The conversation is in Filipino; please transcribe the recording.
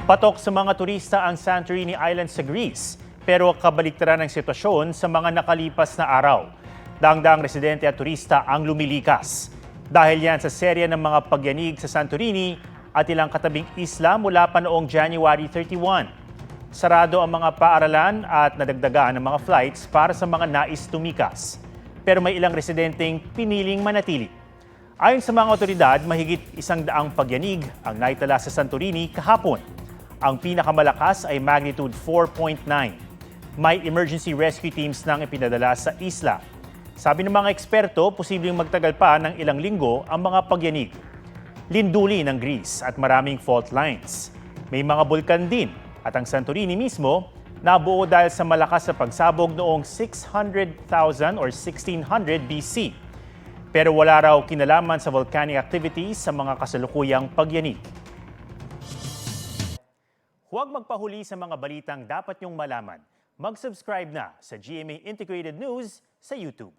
Patok sa mga turista ang Santorini Island sa Greece, pero kabaliktaran ang sitwasyon sa mga nakalipas na araw. Daang-daang residente at turista ang lumilikas. Dahil yan sa serya ng mga pagyanig sa Santorini at ilang katabing isla mula pa noong January 31. Sarado ang mga paaralan at nadagdagaan ng mga flights para sa mga nais tumikas. Pero may ilang residenteng piniling manatili. Ayon sa mga otoridad, mahigit 100 pagyanig ang naitala sa Santorini kahapon. Ang pinakamalakas ay magnitude 4.9. May emergency rescue teams nang ipinadala sa isla. Sabi ng mga eksperto, posibleng magtagal pa ng ilang linggo ang mga pagyanig. Linduli ng Greece at maraming fault lines. May mga bulkan din at ang Santorini mismo nabuo dahil sa malakas na pagsabog noong 600,000 or 1600 BC. Pero wala raw kinalaman sa volcanic activities sa mga kasalukuyang pagyanig. Huwag magpahuli sa mga balitang dapat niyong malaman. Mag-subscribe na sa GMA Integrated News sa YouTube.